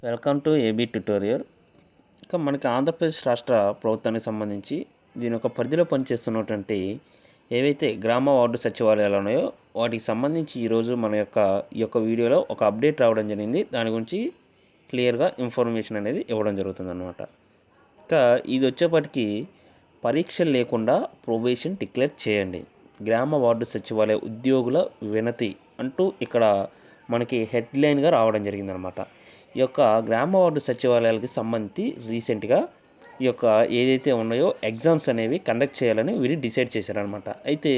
Welcome to AB tutorial. ఇక మనకి ఆంధ్రప్రదేశ్ రాష్ట్ర ప్రభుత్వానికి సంబంధించి దీని యొక్క పరిధిలో పనిచేస్తున్నటువంటి ఏవైతే గ్రామ వార్డు సచివాలయాలు ఉన్నాయో వాటికి సంబంధించి ఈరోజు మన ఈ యొక్క వీడియోలో ఒక అప్డేట్ రావడం జరిగింది. దాని గురించి క్లియర్గా ఇన్ఫర్మేషన్ అనేది ఇవ్వడం జరుగుతుంది అన్నమాట. ఇక ఇది వచ్చేప్పటికి పరీక్షలు లేకుండా ప్రొబేషన్ డిక్లేర్ చేయండి, గ్రామ వార్డు సచివాలయ ఉద్యోగుల వినతి అంటూ ఇక్కడ మనకి హెడ్లైన్గా రావడం జరిగిందనమాట. ఈ యొక్క గ్రామ వార్డు సచివాలయాలకి సంబంధించి రీసెంట్గా ఈ యొక్క ఏదైతే ఉన్నాయో ఎగ్జామ్స్ అనేవి కండక్ట్ చేయాలని వీరు డిసైడ్ చేశారనమాట. అయితే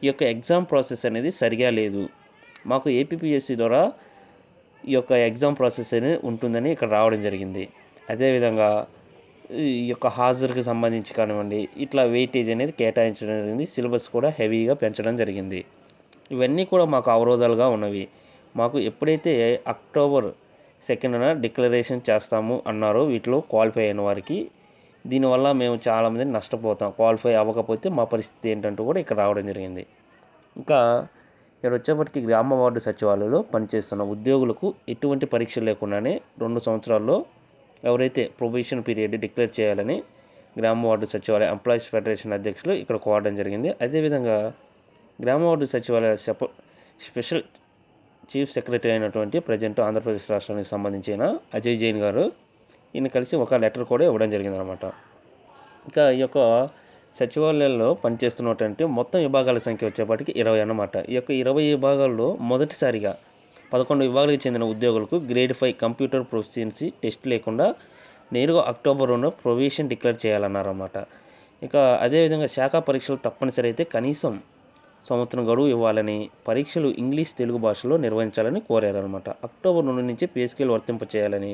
ఈ యొక్క ఎగ్జామ్ ప్రాసెస్ అనేది సరిగా లేదు, మాకు ఏపీపీఎస్సీ ద్వారా ఈ యొక్క ఎగ్జామ్ ప్రాసెస్ అనేది ఉంటుందని ఇక్కడ రావడం జరిగింది. అదేవిధంగా ఈ యొక్క హాజరుకి సంబంధించి కానివ్వండి, ఇట్లా వెయిటేజ్ అనేది కేటాయించడం జరిగింది. సిలబస్ కూడా హెవీగా పెంచడం జరిగింది. ఇవన్నీ కూడా మాకు అవరోధాలుగా ఉన్నవి. మాకు ఎప్పుడైతే అక్టోబర్ 2న డిక్లరేషన్ చేస్తాము అన్నారో వీటిలో క్వాలిఫై అయిన వారికి, దీనివల్ల మేము చాలామంది నష్టపోతాం, క్వాలిఫై అవ్వకపోతే మా పరిస్థితి ఏంటంటూ కూడా ఇక్కడ రావడం జరిగింది. ఇంకా ఇక్కడ వచ్చేప్పటికి గ్రామ వార్డు సచివాలయంలో పనిచేస్తున్న ఉద్యోగులకు ఎటువంటి పరీక్ష లేకుండానే 2 సంవత్సరాల్లో ఎవరైతే ప్రొబేషన్ పీరియడ్ డిక్లేర్ చేయాలని గ్రామ వార్డు సచివాలయ ఎంప్లాయీస్ ఫెడరేషన్ అధ్యక్షులు ఇక్కడ కోరడం జరిగింది. అదేవిధంగా గ్రామ వార్డు సచివాలయ స్పెషల్ చీఫ్ సెక్రటరీ అయినటువంటి ప్రజెంట్ ఆంధ్రప్రదేశ్ రాష్ట్రానికి సంబంధించిన అజయ్ జైన్ గారు ఈయన కలిసి ఒక లెటర్ కూడా ఇవ్వడం జరిగిందనమాట. ఇంకా ఈ యొక్క సచివాలయాల్లో పనిచేస్తున్నటువంటి మొత్తం విభాగాల సంఖ్య వచ్చేప్పటికి 20 అన్నమాట. ఈ యొక్క 20 విభాగాల్లో మొదటిసారిగా 11 విభాగాలకు చెందిన ఉద్యోగులకు గ్రేడ్ 5 కంప్యూటర్ ప్రొఫిషియన్సీ టెస్ట్ లేకుండా నేరుగా అక్టోబర్ 2 ప్రొవిషన్ డిక్లేర్ చేయాలన్నారన్నమాట. ఇక అదేవిధంగా శాఖా పరీక్షలు తప్పనిసరి అయితే కనీసం సంవత్సరం గడువు ఇవ్వాలని, పరీక్షలు ఇంగ్లీష్ తెలుగు భాషలో నిర్వహించాలని కోరారనమాట. అక్టోబర్ 2 నుంచి పే స్కేల్ వర్తింప చేయాలని,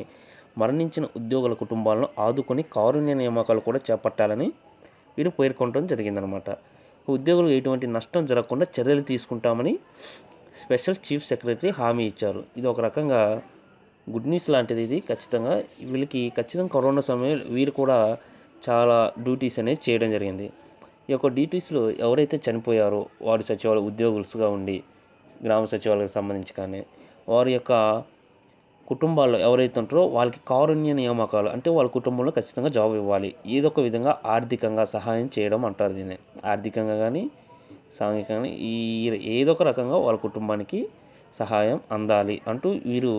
మరణించిన ఉద్యోగుల కుటుంబాలను ఆదుకొని కారుణ్య నియామకాలు కూడా చేపట్టాలని వీరు పేర్కొనడం జరిగిందనమాట. ఉద్యోగులకు ఎటువంటి నష్టం జరగకుండా చర్యలు తీసుకుంటామని స్పెషల్ చీఫ్ సెక్రటరీ హామీ ఇచ్చారు. ఇది ఒక రకంగా గుడ్ న్యూస్ లాంటిది. ఇది ఖచ్చితంగా వీళ్ళకి ఖచ్చితంగా కరోనా సమయంలో వీరు కూడా చాలా డ్యూటీస్ అనేది చేయడం జరిగింది. ఈ యొక్క డ్యూటీస్లో ఎవరైతే చనిపోయారో వారి సచివాలయ ఉద్యోగులుగా ఉండి గ్రామ సచివాలయానికి సంబంధించి కానీ వారి యొక్క కుటుంబాల్లో ఎవరైతే ఉంటారో వాళ్ళకి కారుణ్య నియామకాలు అంటే వాళ్ళ కుటుంబంలో ఖచ్చితంగా జాబ్ ఇవ్వాలి, ఏదో ఒక విధంగా ఆర్థికంగా సహాయం చేయడం అంటారు దీన్ని. ఆర్థికంగా కానీ సాంఘికంగా ఈ ఏదో ఒక రకంగా వాళ్ళ కుటుంబానికి సహాయం అందాలి అంటూ వీరు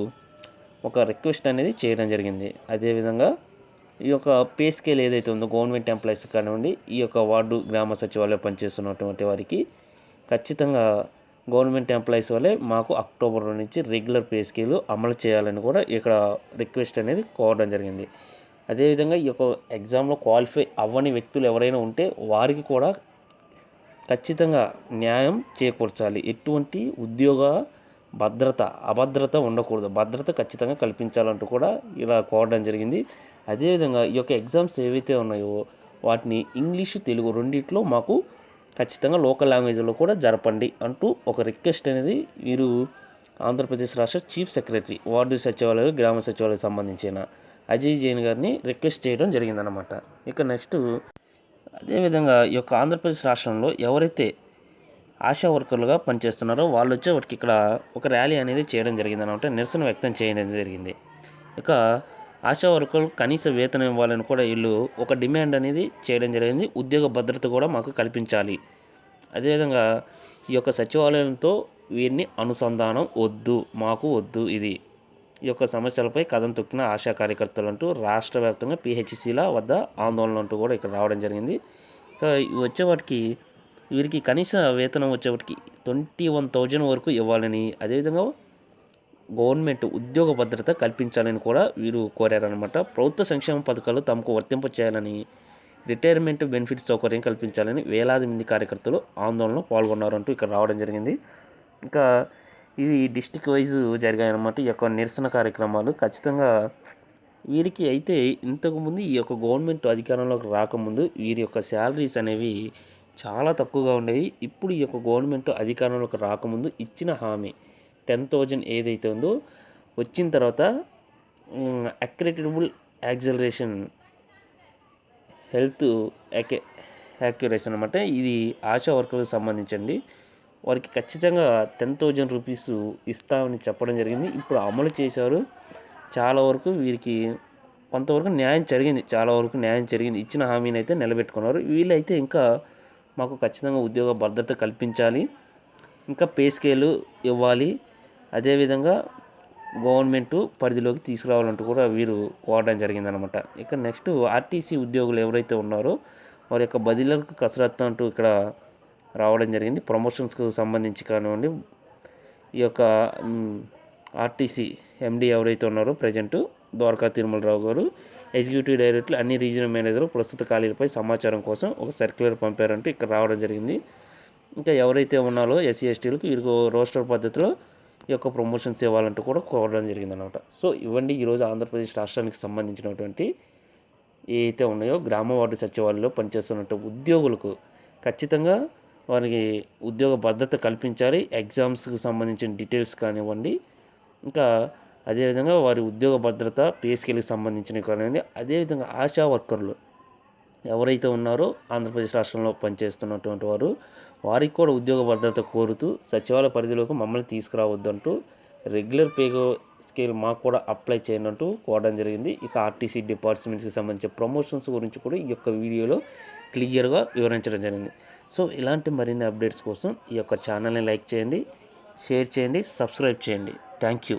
ఒక రిక్వెస్ట్ అనేది చేయడం జరిగింది. అదేవిధంగా ఈ యొక్క పే స్కేల్ ఏదైతే ఉందో గవర్నమెంట్ ఎంప్లాయీస్ కానివ్వండి, ఈ యొక్క వార్డు గ్రామ సచివాలయం పనిచేస్తున్నటువంటి వారికి ఖచ్చితంగా గవర్నమెంట్ ఎంప్లాయీస్ వల్లే మాకు అక్టోబర్ నుంచి రెగ్యులర్ పే స్కేల్ అమలు చేయాలని కూడా ఇక్కడ రిక్వెస్ట్ అనేది కోరడం జరిగింది. అదేవిధంగా ఈ యొక్క ఎగ్జామ్లో క్వాలిఫై అవ్వని వ్యక్తులు ఎవరైనా ఉంటే వారికి కూడా ఖచ్చితంగా న్యాయం చేకూర్చాలి. ఎటువంటి ఉద్యోగ అభద్రత ఉండకూడదు, భద్రత ఖచ్చితంగా కల్పించాలంటూ కూడా ఇలా కోరడం జరిగింది. అదేవిధంగా ఈ యొక్క ఎగ్జామ్స్ ఏవైతే ఉన్నాయో వాటిని ఇంగ్లీషు తెలుగు రెండిట్లో మాకు ఖచ్చితంగా లోకల్ లాంగ్వేజ్లో కూడా జరపండి అంటూ ఒక రిక్వెస్ట్ అనేది వీరు ఆంధ్రప్రదేశ్ రాష్ట్ర చీఫ్ సెక్రటరీ వార్డు సచివాలయం గ్రామ సచివాలయం సంబంధించిన అజయ్ జైన్ గారిని రిక్వెస్ట్ చేయడం జరిగిందనమాట. ఇక నెక్స్ట్ అదేవిధంగా ఈ యొక్క ఆంధ్రప్రదేశ్ రాష్ట్రంలో ఎవరైతే ఆశా వర్కర్లుగా పనిచేస్తున్నారో వాళ్ళు వచ్చేవాటికి ఇక్కడ ఒక ర్యాలీ అనేది చేయడం జరిగిందనమాట, నిరసన వ్యక్తం చేయడం జరిగింది. ఇక ఆశా వర్కర్లు కనీస వేతనం ఇవ్వాలని కూడా వీళ్ళు ఒక డిమాండ్ అనేది చేయడం జరిగింది. ఉద్యోగ భద్రత కూడా మాకు కల్పించాలి, అదేవిధంగా ఈ యొక్క సచివాలయంతో వీరిని అనుసంధానం వద్దు, మాకు వద్దు, ఇది ఈ యొక్క సమస్యలపై కథం తొక్కిన ఆశా కార్యకర్తలు అంటూ రాష్ట్ర వ్యాప్తంగా పిహెచ్సిల వద్ద ఆందోళన అంటూ కూడా ఇక్కడ రావడం జరిగింది. ఇక వచ్చేవాటికి వీరికి కనీస వేతనం వచ్చేవాటికి 21,000 వరకు ఇవ్వాలని, అదేవిధంగా గవర్నమెంట్ ఉద్యోగ భద్రత కల్పించాలని కూడా వీరు కోరారనమాట. ప్రభుత్వ సంక్షేమ పథకాలు తమకు వర్తింప చేయాలని, రిటైర్మెంట్ బెనిఫిట్స్ సౌకర్యం కల్పించాలని వేలాది మంది కార్యకర్తలు ఆందోళనలో పాల్గొన్నారంటూ ఇక్కడ రావడం జరిగింది. ఇంకా ఇవి డిస్టిక్ వైజ్ జరిగాయన్నమాట ఈ యొక్క నిరసన కార్యక్రమాలు. ఖచ్చితంగా వీరికి అయితే ఇంతకుముందు ఈ యొక్క గవర్నమెంట్ అధికారంలోకి రాకముందు వీరి యొక్క శాలరీస్ అనేవి చాలా తక్కువగా ఉండేవి. ఇప్పుడు ఈ యొక్క గవర్నమెంట్ అధికారంలోకి రాకముందు ఇచ్చిన హామీ 10,000 ఏదైతే ఉందో వచ్చిన తర్వాత అక్రెడిటబుల్ యాక్సలరేషన్ హెల్త్ యాక్యురేషన్ అనమాట, ఇది ఆశా వర్కర్లకు సంబంధించండి. వారికి ఖచ్చితంగా 10,000 రూపీస్ ఇస్తామని చెప్పడం జరిగింది. ఇప్పుడు అమలు చేశారు. చాలా వరకు వీరికి కొంతవరకు న్యాయం జరిగింది, చాలా వరకు న్యాయం జరిగింది. ఇచ్చిన హామీని అయితే నిలబెట్టుకున్నారు. వీళ్ళైతే ఇంకా మాకు ఖచ్చితంగా ఉద్యోగ భద్రత కల్పించాలి, ఇంకా పే స్కేలు ఇవ్వాలి, అదేవిధంగా గవర్నమెంట్ పరిధిలోకి తీసుకురావాలంటూ కూడా వీరు కోరడం జరిగిందనమాట. ఇక నెక్స్ట్ ఆర్టీసీ ఉద్యోగులు ఎవరైతే ఉన్నారో వారి యొక్క బదిలీలకు కసరత్తు అంటూ ఇక్కడ రావడం జరిగింది. ప్రమోషన్స్కు సంబంధించి కానివ్వండి, ఈ యొక్క ఆర్టీసీ ఎండీ ఎవరైతే ఉన్నారో ప్రజెంటు ద్వారకా తిరుమలరావు గారు ఎగ్జిక్యూటివ్ డైరెక్టర్లు అన్ని రీజనల్ మేనేజర్లు ప్రస్తుత ఖాళీలపై సమాచారం కోసం ఒక సర్క్యులర్ పంపారంటూ ఇక్కడ రావడం జరిగింది. ఇంకా ఎవరైతే ఉన్నారో ఎస్సీ ఎస్టీలకు వీరికి రోస్టర్ పద్ధతిలో ఈ యొక్క ప్రమోషన్స్ ఇవ్వాలంటూ కూడా కోరడం జరిగిందనమాట. సో ఇవ్వండి ఈరోజు ఆంధ్రప్రదేశ్ రాష్ట్రానికి సంబంధించినటువంటి ఏవైతే ఉన్నాయో గ్రామ వార్డు సచివాలయంలో పనిచేస్తున్నట్టు ఉద్యోగులకు ఖచ్చితంగా వారికి ఉద్యోగ భద్రత కల్పించాలి. ఎగ్జామ్స్కి సంబంధించిన డీటెయిల్స్ కానివ్వండి, ఇంకా అదేవిధంగా వారి ఉద్యోగ భద్రత, పే స్కేల్కి సంబంధించినవి కానివ్వండి, అదేవిధంగా ఆశా వర్కర్లు ఎవరైతే ఉన్నారో ఆంధ్రప్రదేశ్ రాష్ట్రంలో పనిచేస్తున్నటువంటి వారికి కూడా ఉద్యోగ భద్రత కోరుతూ సచివాలయ పరిధిలోకి మమ్మల్ని తీసుకురావద్దంటూ రెగ్యులర్ పే స్కేల్ మాకు కూడా అప్లై చేయండి అంటూ కోరడం జరిగింది. ఇక ఆర్టీసీ డిపార్ట్మెంట్స్కి సంబంధించిన ప్రమోషన్స్ గురించి కూడా ఈ యొక్క వీడియోలో క్లియర్గా వివరించడం జరిగింది. సో ఇలాంటి మరిన్ని అప్డేట్స్ కోసం ఈ యొక్క ఛానల్ని లైక్ చేయండి, షేర్ చేయండి, సబ్స్క్రైబ్ చేయండి. Thank you.